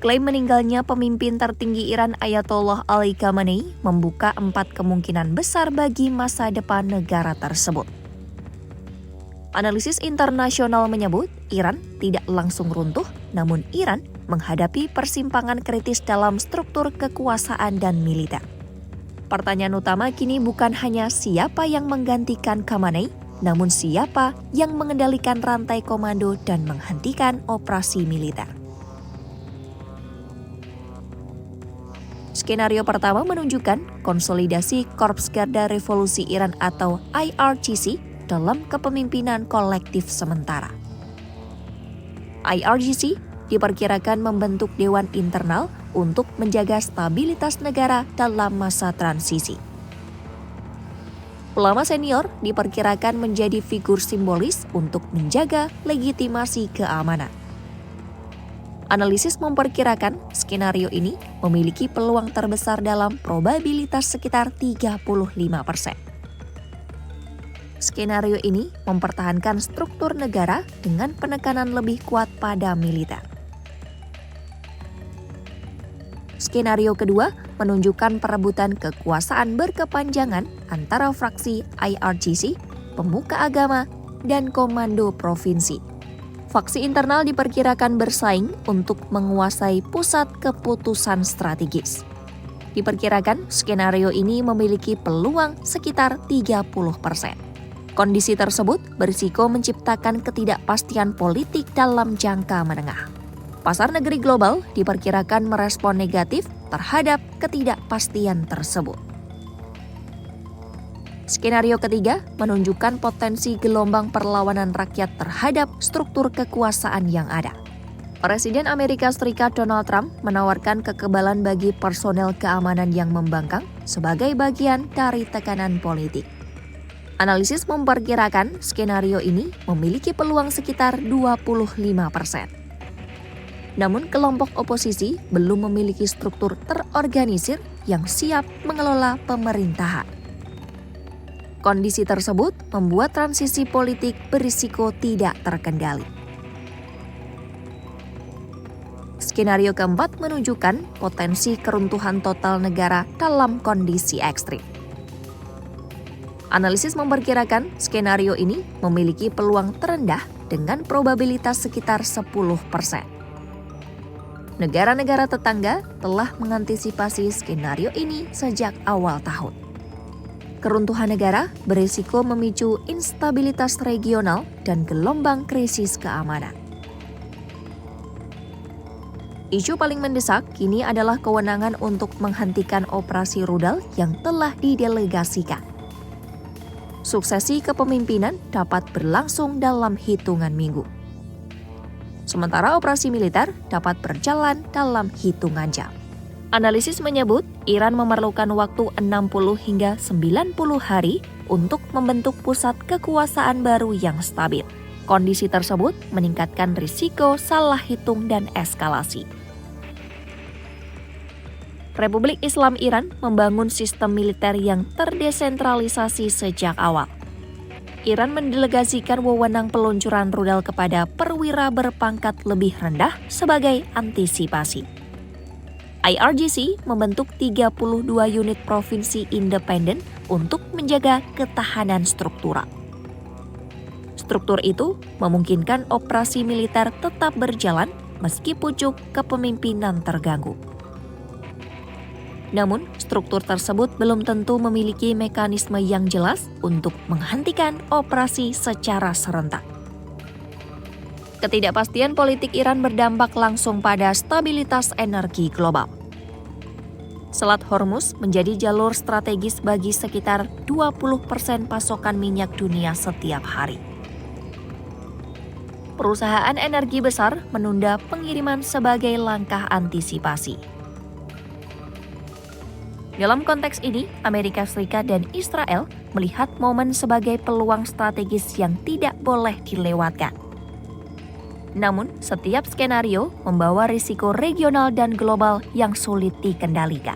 Klaim meninggalnya pemimpin tertinggi Iran Ayatollah Ali Khamenei membuka 4 kemungkinan besar bagi masa depan negara tersebut. Analisis internasional menyebut Iran tidak langsung runtuh, namun Iran menghadapi persimpangan kritis dalam struktur kekuasaan dan militer. Pertanyaan utama kini bukan hanya siapa yang menggantikan Khamenei, namun siapa yang mengendalikan rantai komando dan menghentikan operasi militer. Skenario pertama menunjukkan konsolidasi Korps Garda Revolusi Iran atau IRGC dalam kepemimpinan kolektif sementara. IRGC diperkirakan membentuk dewan internal untuk menjaga stabilitas negara dalam masa transisi. Ulama senior diperkirakan menjadi figur simbolis untuk menjaga legitimasi keamanan. Analisis memperkirakan skenario ini memiliki peluang terbesar dalam probabilitas sekitar 35%. Skenario ini mempertahankan struktur negara dengan penekanan lebih kuat pada militer. Skenario kedua menunjukkan perebutan kekuasaan berkepanjangan antara fraksi IRGC, pemuka agama, dan komando provinsi. Faksi internal diperkirakan bersaing untuk menguasai pusat keputusan strategis. Diperkirakan skenario ini memiliki peluang sekitar 30%. Kondisi tersebut berisiko menciptakan ketidakpastian politik dalam jangka menengah. Pasar negeri global diperkirakan merespon negatif terhadap ketidakpastian tersebut. Skenario ketiga menunjukkan potensi gelombang perlawanan rakyat terhadap struktur kekuasaan yang ada. Presiden Amerika Serikat Donald Trump menawarkan kekebalan bagi personel keamanan yang membangkang sebagai bagian dari tekanan politik. Analisis memperkirakan skenario ini memiliki peluang sekitar 25%. Namun kelompok oposisi belum memiliki struktur terorganisir yang siap mengelola pemerintahan. Kondisi tersebut membuat transisi politik berisiko tidak terkendali. Skenario keempat menunjukkan potensi keruntuhan total negara dalam kondisi ekstrim. Analisis memperkirakan skenario ini memiliki peluang terendah dengan probabilitas sekitar 10%. Negara-negara tetangga telah mengantisipasi skenario ini sejak awal tahun. Keruntuhan negara berisiko memicu instabilitas regional dan gelombang krisis keamanan. Isu paling mendesak kini adalah kewenangan untuk menghentikan operasi rudal yang telah didelegasikan. Suksesi kepemimpinan dapat berlangsung dalam hitungan minggu. Sementara operasi militer dapat berjalan dalam hitungan jam. Analisis menyebut Iran memerlukan waktu 60 hingga 90 hari untuk membentuk pusat kekuasaan baru yang stabil. Kondisi tersebut meningkatkan risiko salah hitung dan eskalasi. Republik Islam Iran membangun sistem militer yang terdesentralisasi sejak awal. Iran mendelegasikan wewenang peluncuran rudal kepada perwira berpangkat lebih rendah sebagai antisipasi. IRGC membentuk 32 unit provinsi independen untuk menjaga ketahanan struktural. Struktur itu memungkinkan operasi militer tetap berjalan meski pucuk kepemimpinan terganggu. Namun, struktur tersebut belum tentu memiliki mekanisme yang jelas untuk menghentikan operasi secara serentak. Ketidakpastian politik Iran berdampak langsung pada stabilitas energi global. Selat Hormuz menjadi jalur strategis bagi sekitar 20% pasokan minyak dunia setiap hari. Perusahaan energi besar menunda pengiriman sebagai langkah antisipasi. Dalam konteks ini, Amerika Serikat dan Israel melihat momen sebagai peluang strategis yang tidak boleh dilewatkan. Namun, setiap skenario membawa risiko regional dan global yang sulit dikendalikan.